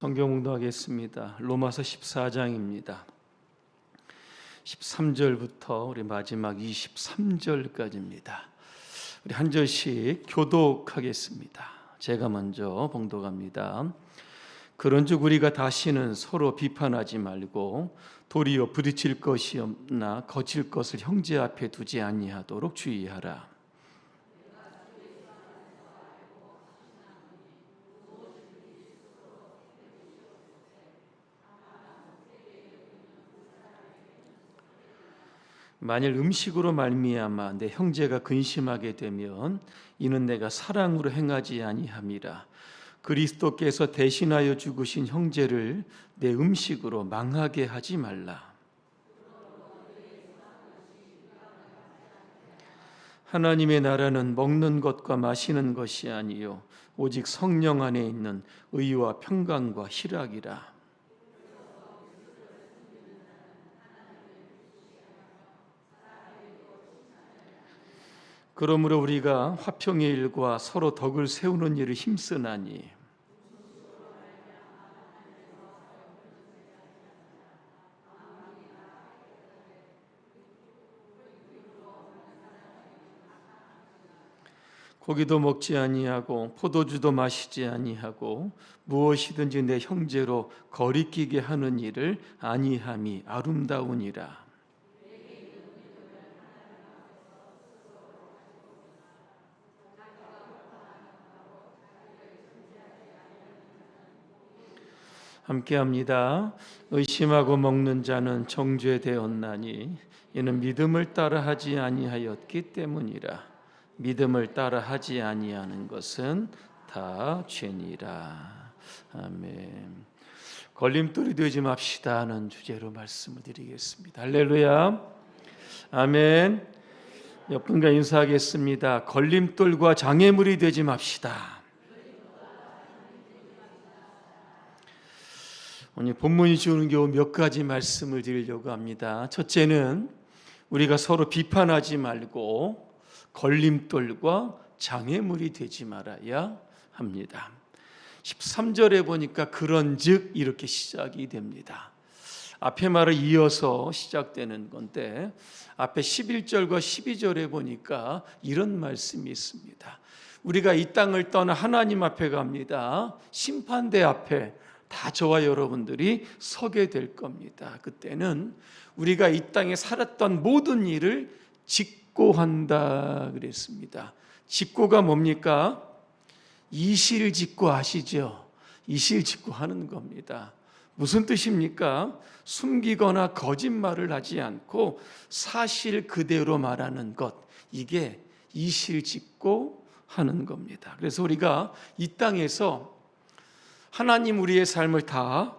성경 공독하겠습니다. 로마서 14장입니다. 13절부터 우리 마지막 23절까지입니다. 우리 한 절씩 교독하겠습니다. 제가 먼저 봉독합니다. 그런즉 우리가 다시는 서로 비판하지 말고 도리어 부딪힐 것이 없나 거칠 것을 형제 앞에 두지 아니하도록 주의하라. 만일 음식으로 말미암아 내 형제가 근심하게 되면 이는 내가 사랑으로 행하지 아니함이라. 그리스도께서 대신하여 죽으신 형제를 내 음식으로 망하게 하지 말라. 하나님의 나라는 먹는 것과 마시는 것이 아니요 오직 성령 안에 있는 의와 평강과 희락이라. 그러므로 우리가 화평의 일과 서로 덕을 세우는 일을 힘쓰나니 고기도 먹지 아니하고 포도주도 마시지 아니하고 무엇이든지 내 형제로 거리끼게 하는 일을 아니함이 아름다우니라. 함께합니다. 의심하고 먹는 자는 정죄되었나니 이는 믿음을 따라하지 아니하였기 때문이라. 믿음을 따라하지 아니하는 것은 다 죄니라. 아멘. 걸림돌이 되지 맙시다 하는 주제로 말씀을 드리겠습니다. 할렐루야. 아멘. 옆 분과 인사하겠습니다. 걸림돌과 장애물이 되지 맙시다. 오늘 본문이 주는 겨우 몇 가지 말씀을 드리려고 합니다. 첫째는 우리가 서로 비판하지 말고 걸림돌과 장애물이 되지 말아야 합니다. 13절에 보니까 그런즉 이렇게 시작이 됩니다. 앞에 말을 이어서 시작되는 건데 앞에 11절과 12절에 보니까 이런 말씀이 있습니다. 우리가 이 땅을 떠나 하나님 앞에 갑니다. 심판대 앞에 다 저와 여러분들이 서게 될 겁니다. 그때는 우리가 이 땅에 살았던 모든 일을 직고한다 그랬습니다. 직고가 뭡니까? 이실직고 아시죠? 이실직고하는 겁니다. 무슨 뜻입니까? 숨기거나 거짓말을 하지 않고 사실 그대로 말하는 것, 이게 이실직고하는 겁니다. 그래서 우리가 이 땅에서 하나님 우리의 삶을 다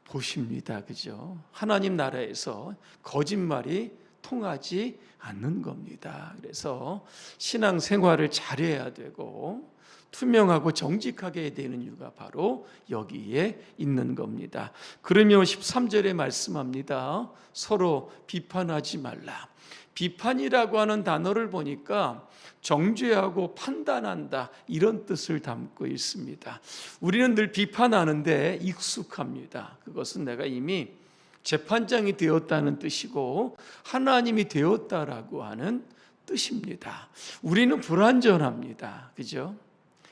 보십니다. 그죠? 하나님 나라에서 거짓말이 통하지 않는 겁니다. 그래서 신앙생활을 잘해야 되고 투명하고 정직하게 해야 되는 이유가 바로 여기에 있는 겁니다. 그러면 13절에 말씀합니다. 서로 비판하지 말라. 비판이라고 하는 단어를 보니까 정죄하고 판단한다 이런 뜻을 담고 있습니다. 우리는 늘 비판하는데 익숙합니다. 그것은 내가 이미 재판장이 되었다는 뜻이고 하나님이 되었다라고 하는 뜻입니다. 우리는 불완전합니다. 그죠?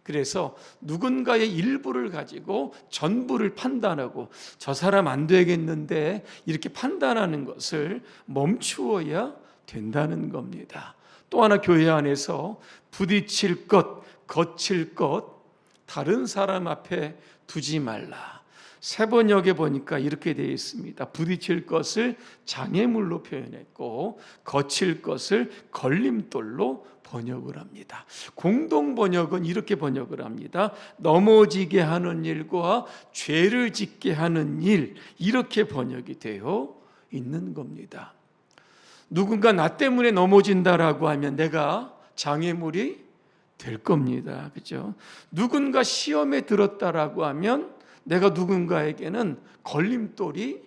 그래서 누군가의 일부를 가지고 전부를 판단하고 저 사람 안 되겠는데 이렇게 판단하는 것을 멈추어야 된다는 겁니다. 또 하나 교회 안에서 부딪힐 것, 거칠 것, 다른 사람 앞에 두지 말라. 세번역에 보니까 이렇게 되어 있습니다. 부딪힐 것을 장애물로 표현했고 거칠 것을 걸림돌로 번역을 합니다. 공동 번역은 이렇게 번역을 합니다. 넘어지게 하는 일과 죄를 짓게 하는 일, 이렇게 번역이 되어 있는 겁니다. 누군가 나 때문에 넘어진다라고 하면 내가 장애물이 될 겁니다. 그죠? 누군가 시험에 들었다라고 하면 내가 누군가에게는 걸림돌이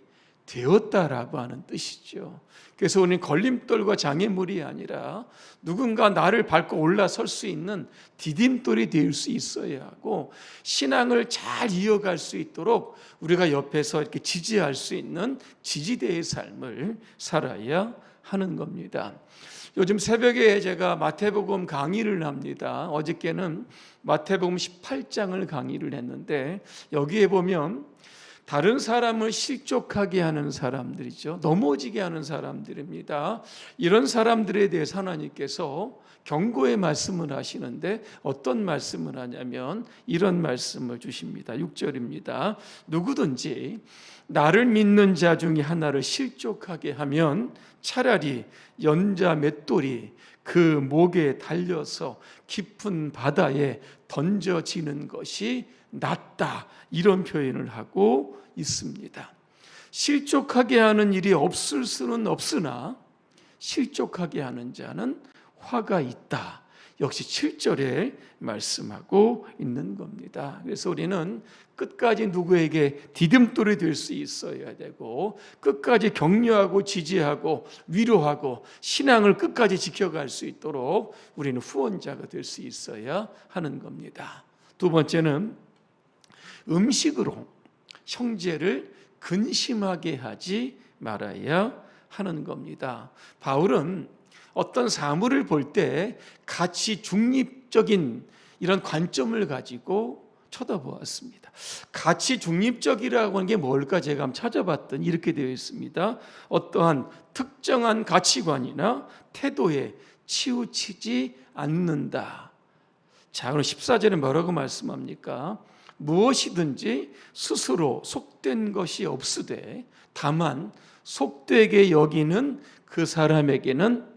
되었다라고 하는 뜻이죠. 그래서 우리는 걸림돌과 장애물이 아니라 누군가 나를 밟고 올라설 수 있는 디딤돌이 될 수 있어야 하고, 신앙을 잘 이어갈 수 있도록 우리가 옆에서 이렇게 지지할 수 있는 지지대의 삶을 살아야 하는 겁니다. 요즘 새벽에 제가 마태복음 강의를 합니다. 어저께는 마태복음 18장을 강의를 했는데, 여기에 보면 다른 사람을 실족하게 하는 사람들이죠. 넘어지게 하는 사람들입니다. 이런 사람들에 대해서 하나님께서 경고의 말씀을 하시는데, 어떤 말씀을 하냐면 이런 말씀을 주십니다. 6절입니다. 누구든지 나를 믿는 자 중에 하나를 실족하게 하면 차라리 연자 맷돌이 그 목에 달려서 깊은 바다에 던져지는 것이 낫다, 이런 표현을 하고 있습니다. 실족하게 하는 일이 없을 수는 없으나 실족하게 하는 자는 화가 있다, 역시 7절에 말씀하고 있는 겁니다. 그래서 우리는 끝까지 누구에게 디딤돌이 될 수 있어야 되고, 끝까지 격려하고 지지하고 위로하고 신앙을 끝까지 지켜갈 수 있도록 우리는 후원자가 될 수 있어야 하는 겁니다. 두 번째는 음식으로 형제를 근심하게 하지 말아야 하는 겁니다. 바울은 어떤 사물을 볼 때 가치 중립적인 이런 관점을 가지고 쳐다보았습니다. 가치 중립적이라고 하는 게 뭘까 제가 한번 찾아봤더니 이렇게 되어 있습니다. 어떠한 특정한 가치관이나 태도에 치우치지 않는다. 자, 그럼 14절에 뭐라고 말씀합니까? 무엇이든지 스스로 속된 것이 없으되 다만 속되게 여기는 그 사람에게는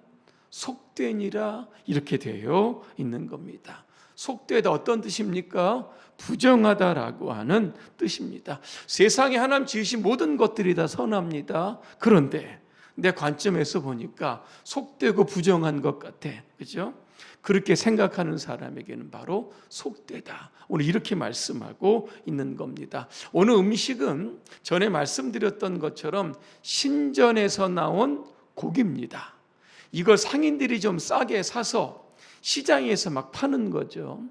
속되니라, 이렇게 되어 있는 겁니다. 속되다 어떤 뜻입니까? 부정하다라고 하는 뜻입니다. 세상에 하나님 지으신 모든 것들이 다 선합니다. 그런데 내 관점에서 보니까 속되고 부정한 것 같아, 그죠? 그렇게 생각하는 사람에게는 바로 속되다, 오늘 이렇게 말씀하고 있는 겁니다. 오늘 음식은 전에 말씀드렸던 것처럼 신전에서 나온 고기입니다. 이걸 상인들이 좀 싸게 사서 시장에서 막 파는 거죠.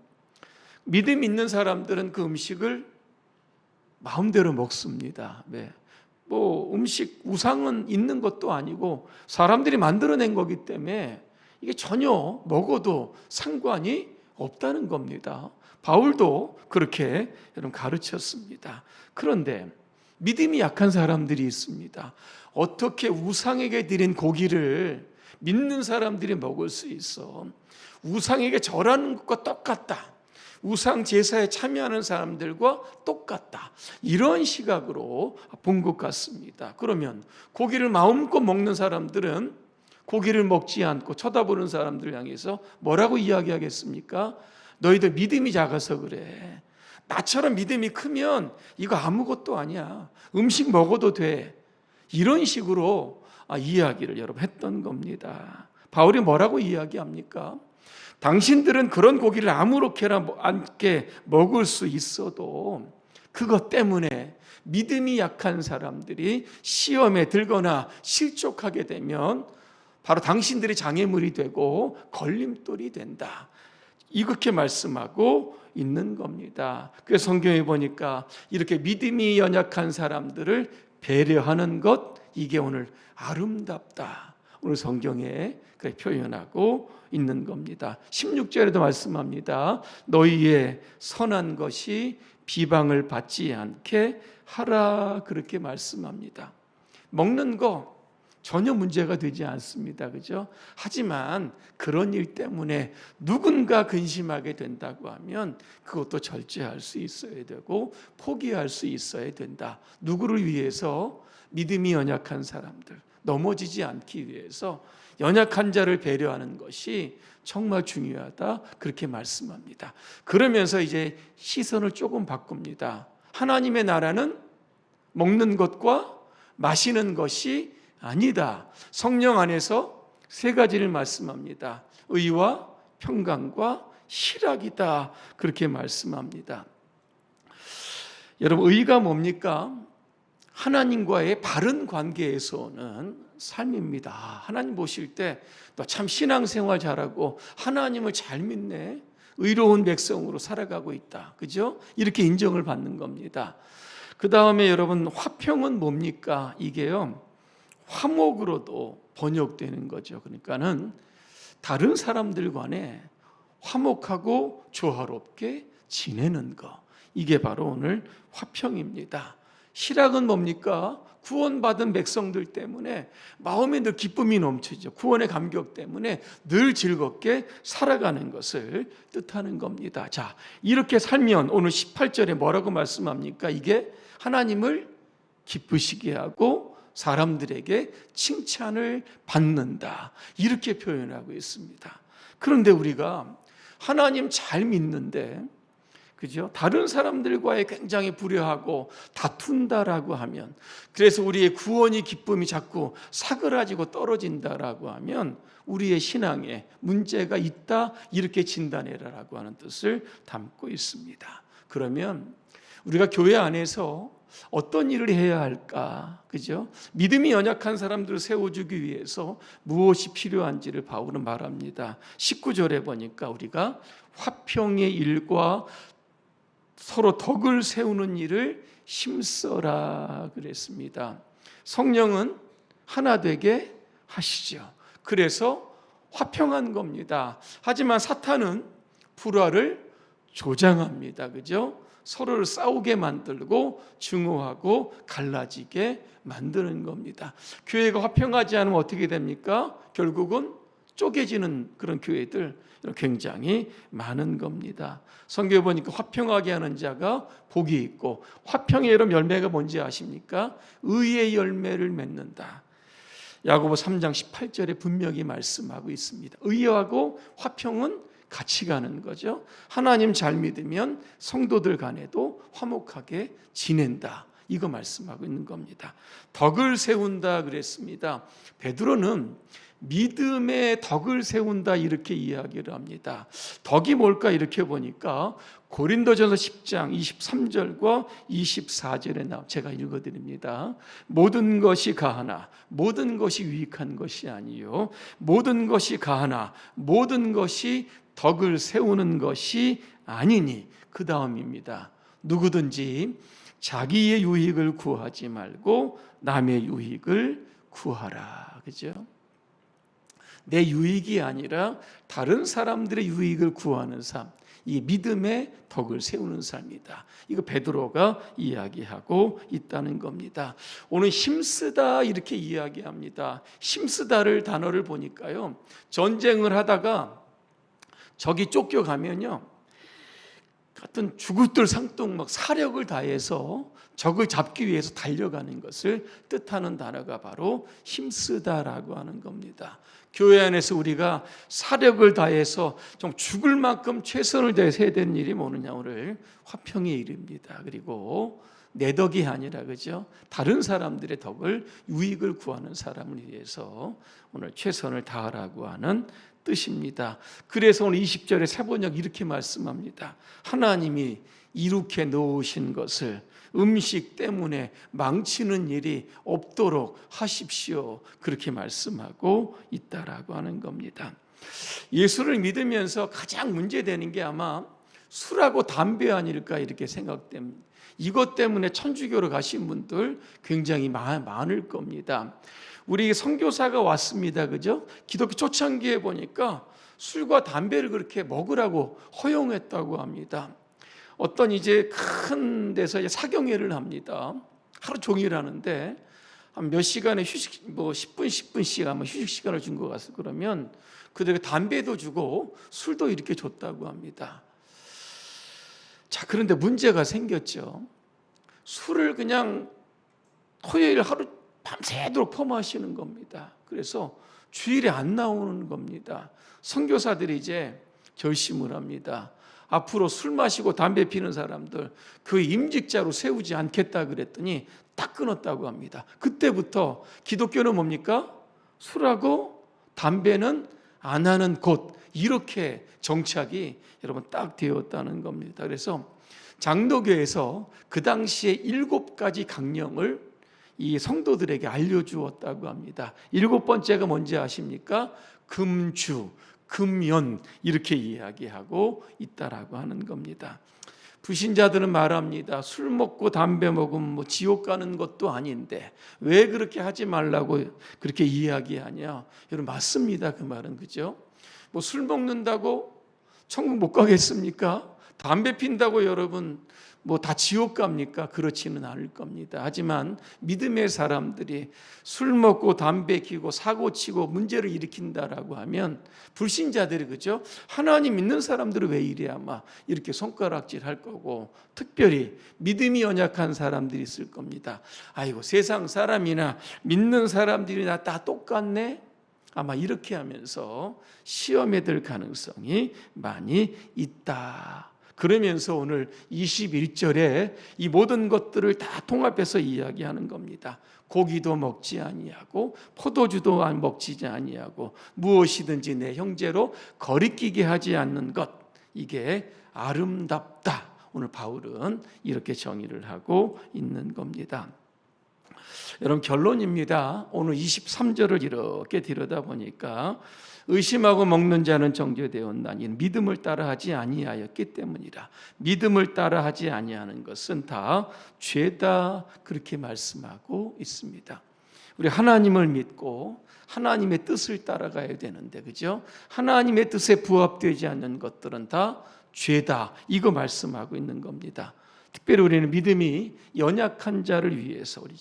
믿음 있는 사람들은 그 음식을 마음대로 먹습니다. 네. 뭐 음식 우상은 있는 것도 아니고 사람들이 만들어낸 거기 때문에 이게 전혀 먹어도 상관이 없다는 겁니다. 바울도 그렇게 여러분 가르쳤습니다. 그런데 믿음이 약한 사람들이 있습니다. 어떻게 우상에게 드린 고기를 믿는 사람들이 먹을 수 있어? 우상에게 절하는 것과 똑같다, 우상 제사에 참여하는 사람들과 똑같다, 이런 시각으로 본 것 같습니다. 그러면 고기를 마음껏 먹는 사람들은 고기를 먹지 않고 쳐다보는 사람들 향해서 뭐라고 이야기하겠습니까? 너희들 믿음이 작아서 그래. 나처럼 믿음이 크면 이거 아무것도 아니야, 음식 먹어도 돼, 이런 식으로 이야기를 여러분 했던 겁니다. 바울이 뭐라고 이야기합니까? 당신들은 그런 고기를 아무렇게나 않게 먹을 수 있어도 그것 때문에 믿음이 약한 사람들이 시험에 들거나 실족하게 되면 바로 당신들이 장애물이 되고 걸림돌이 된다, 이렇게 말씀하고 있는 겁니다. 그래서 성경에 보니까 이렇게 믿음이 연약한 사람들을 배려하는 것, 이게 오늘 아름답다, 오늘 성경에 그렇게 표현하고 있는 겁니다. 16절에도 말씀합니다. 너희의 선한 것이 비방을 받지 않게 하라, 그렇게 말씀합니다. 먹는 거 전혀 문제가 되지 않습니다, 그죠? 하지만 그런 일 때문에 누군가 근심하게 된다고 하면 그것도 절제할 수 있어야 되고 포기할 수 있어야 된다. 누구를 위해서? 믿음이 연약한 사람들, 넘어지지 않기 위해서 연약한 자를 배려하는 것이 정말 중요하다, 그렇게 말씀합니다. 그러면서 이제 시선을 조금 바꿉니다. 하나님의 나라는 먹는 것과 마시는 것이 아니다. 성령 안에서 세 가지를 말씀합니다. 의와 평강과 희락이다, 그렇게 말씀합니다. 여러분, 의가 뭡니까? 하나님과의 바른 관계에서 오는 삶입니다. 하나님 보실 때 너 참 신앙생활 잘하고 하나님을 잘 믿네, 의로운 백성으로 살아가고 있다, 그죠? 이렇게 인정을 받는 겁니다. 그 다음에 여러분, 화평은 뭡니까? 이게요, 화목으로도 번역되는 거죠. 그러니까는 다른 사람들 간에 화목하고 조화롭게 지내는 거, 이게 바로 오늘 화평입니다. 실학은 뭡니까? 구원받은 백성들 때문에 마음에 늘 기쁨이 넘치죠. 구원의 감격 때문에 늘 즐겁게 살아가는 것을 뜻하는 겁니다. 자, 이렇게 살면 오늘 18절에 뭐라고 말씀합니까? 이게 하나님을 기쁘시게 하고 사람들에게 칭찬을 받는다, 이렇게 표현하고 있습니다. 그런데 우리가 하나님 잘 믿는데, 그죠? 다른 사람들과의 굉장히 불효하고 다툰다라고 하면, 그래서 우리의 구원이 기쁨이 자꾸 사그라지고 떨어진다라고 하면 우리의 신앙에 문제가 있다, 이렇게 진단해라라고 하는 뜻을 담고 있습니다. 그러면 우리가 교회 안에서 어떤 일을 해야 할까? 그죠? 믿음이 연약한 사람들을 세워주기 위해서 무엇이 필요한지를 바울은 말합니다. 19절에 보니까 우리가 화평의 일과 서로 덕을 세우는 일을 힘써라 그랬습니다. 성령은 하나 되게 하시죠. 그래서 화평한 겁니다. 하지만 사탄은 불화를 조장합니다. 그죠? 서로를 싸우게 만들고 증오하고 갈라지게 만드는 겁니다. 교회가 화평하지 않으면 어떻게 됩니까? 결국은 쪼개지는 그런 교회들 굉장히 많은 겁니다. 성경에 보니까 화평하게 하는 자가 복이 있고, 화평의 열매가 뭔지 아십니까? 의의 열매를 맺는다. 야고보 3장 18절에 분명히 말씀하고 있습니다. 의하고 화평은 같이 가는 거죠. 하나님 잘 믿으면 성도들 간에도 화목하게 지낸다, 이거 말씀하고 있는 겁니다. 덕을 세운다 그랬습니다. 베드로는 믿음의 덕을 세운다, 이렇게 이야기를 합니다. 덕이 뭘까 이렇게 보니까 고린도전서 10장 23절과 24절에 제가 읽어드립니다. 모든 것이 가하나 모든 것이 유익한 것이 아니요 모든 것이 가하나 모든 것이 덕을 세우는 것이 아니니, 그 다음입니다. 누구든지 자기의 유익을 구하지 말고 남의 유익을 구하라. 그죠? 내 유익이 아니라 다른 사람들의 유익을 구하는 삶, 이 믿음의 덕을 세우는 삶이다. 이거 베드로가 이야기하고 있다는 겁니다. 오늘 힘쓰다 이렇게 이야기합니다. 힘쓰다를 단어를 보니까요, 전쟁을 하다가 적이 쫓겨가면요, 같은 죽을들 상동 막 사력을 다해서 적을 잡기 위해서 달려가는 것을 뜻하는 단어가 바로 힘쓰다라고 하는 겁니다. 교회 안에서 우리가 사력을 다해서 좀 죽을 만큼 최선을 다해서 해야 되는 일이 뭐느냐? 오늘 화평의 일입니다. 그리고 내 덕이 아니라, 그죠? 다른 사람들의 덕을, 유익을 구하는 사람을 위해서 오늘 최선을 다하라고 하는 뜻입니다. 그래서 오늘 20절에 세번역 이렇게 말씀합니다. 하나님이 이룩해 놓으신 것을 음식 때문에 망치는 일이 없도록 하십시오, 그렇게 말씀하고 있다라고 하는 겁니다. 예수를 믿으면서 가장 문제되는 게 아마 술하고 담배 아닐까, 이렇게 생각됩니다. 이것 때문에 천주교로 가신 분들 굉장히 많을 겁니다. 우리 선교사가 왔습니다. 그죠? 기독교 초창기에 보니까 술과 담배를 그렇게 먹으라고 허용했다고 합니다. 어떤 이제 큰 데서 이제 사경회를 합니다. 하루 종일 하는데 한 몇 시간의 휴식, 10분씩 아마 휴식 시간을 준 것 같아요. 그러면 그들에게 담배도 주고 술도 이렇게 줬다고 합니다. 자, 그런데 문제가 생겼죠. 술을 그냥 토요일 하루 밤새도록 퍼마시는 겁니다. 그래서 주일에 안 나오는 겁니다. 선교사들이 이제 결심을 합니다. 앞으로 술 마시고 담배 피는 사람들 그 임직자로 세우지 않겠다 그랬더니 딱 끊었다고 합니다. 그때부터 기독교는 뭡니까? 술하고 담배는 안 하는 곳, 이렇게 정착이 여러분 딱 되었다는 겁니다. 그래서 장로교에서 그 당시에 7가지 강령을 이 성도들에게 알려주었다고 합니다. 7번째가 뭔지 아십니까? 금주, 금연 이렇게 이야기하고 있다라고 하는 겁니다. 불신자들은 말합니다. 술 먹고 담배 먹으면 뭐 지옥 가는 것도 아닌데 왜 그렇게 하지 말라고 그렇게 이야기하냐? 여러분 맞습니다. 그 말은 그죠? 뭐 술 먹는다고 천국 못 가겠습니까? 담배 핀다고 여러분 뭐 다 지옥 갑니까? 그렇지는 않을 겁니다. 하지만 믿음의 사람들이 술 먹고 담배 피고 사고 치고 문제를 일으킨다라고 하면 불신자들이 그죠? 하나님 믿는 사람들은 왜 이래야 막 이렇게 손가락질 할 거고 특별히 믿음이 연약한 사람들이 있을 겁니다. 아이고 세상 사람이나 믿는 사람들이나 다 똑같네? 아마 이렇게 하면서 시험에 들 가능성이 많이 있다. 그러면서 오늘 21절에 이 모든 것들을 다 통합해서 이야기하는 겁니다. 고기도 먹지 아니하고 포도주도 먹지 아니하고 무엇이든지 내 형제로 거리끼게 하지 않는 것, 이게 아름답다. 오늘 바울은 이렇게 정의를 하고 있는 겁니다. 여러분 결론입니다. 오늘 23절을 이렇게 들여다보니까 의심하고 먹는 자는 정죄되었나니 믿음을 따라하지 아니하였기 때문이라. 믿음을 따라하지 아니하는 것은 다 죄다 그렇게 말씀하고 있습니다. 우리 하나님을 믿고 하나님의 뜻을 따라가야 되는데 그죠? 하나님의 뜻에 부합되지 않는 것들은 다 죄다 이거 말씀하고 있는 겁니다. 특별히 우리는 믿음이 연약한 자를 위해서 우리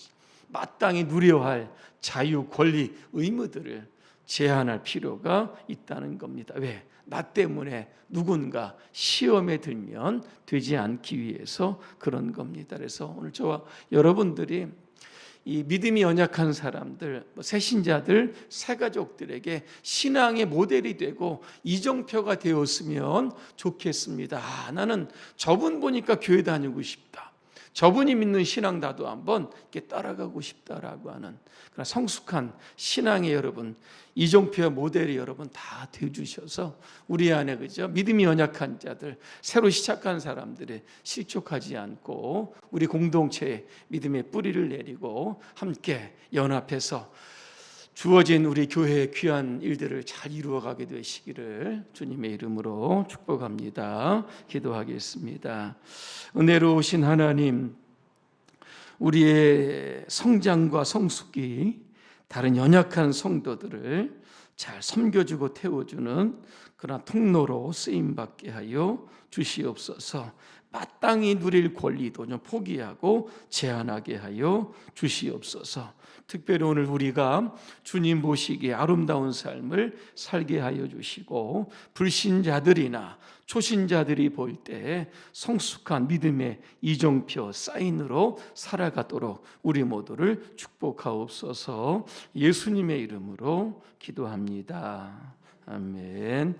마땅히 누려야 할 자유, 권리, 의무들을 제한할 필요가 있다는 겁니다. 왜? 나 때문에 누군가 시험에 들면 되지 않기 위해서 그런 겁니다. 그래서 오늘 저와 여러분들이 이 믿음이 연약한 사람들, 새신자들, 새가족들에게 신앙의 모델이 되고 이정표가 되었으면 좋겠습니다. 나는 저분 보니까 교회 다니고 싶다. 저분이 믿는 신앙 나도 한번 이렇게 따라가고 싶다라고 하는 그런 성숙한 신앙의 여러분, 이정표의 모델이 여러분 다 되어주셔서 우리 안에 그죠? 믿음이 연약한 자들, 새로 시작한 사람들이 실족하지 않고 우리 공동체에 믿음의 뿌리를 내리고 함께 연합해서 주어진 우리 교회의 귀한 일들을 잘 이루어가게 되시기를 주님의 이름으로 축복합니다. 기도하겠습니다. 은혜로우신 하나님, 우리의 성장과 성숙이 다른 연약한 성도들을 잘 섬겨주고 태워주는 그런 통로로 쓰임받게 하여 주시옵소서. 마땅히 누릴 권리도 좀 포기하고 제한하게 하여 주시옵소서. 특별히 오늘 우리가 주님 보시기에 아름다운 삶을 살게 하여 주시고 불신자들이나 초신자들이 볼 때 성숙한 믿음의 이정표 사인으로 살아가도록 우리 모두를 축복하옵소서. 예수님의 이름으로 기도합니다. 아멘.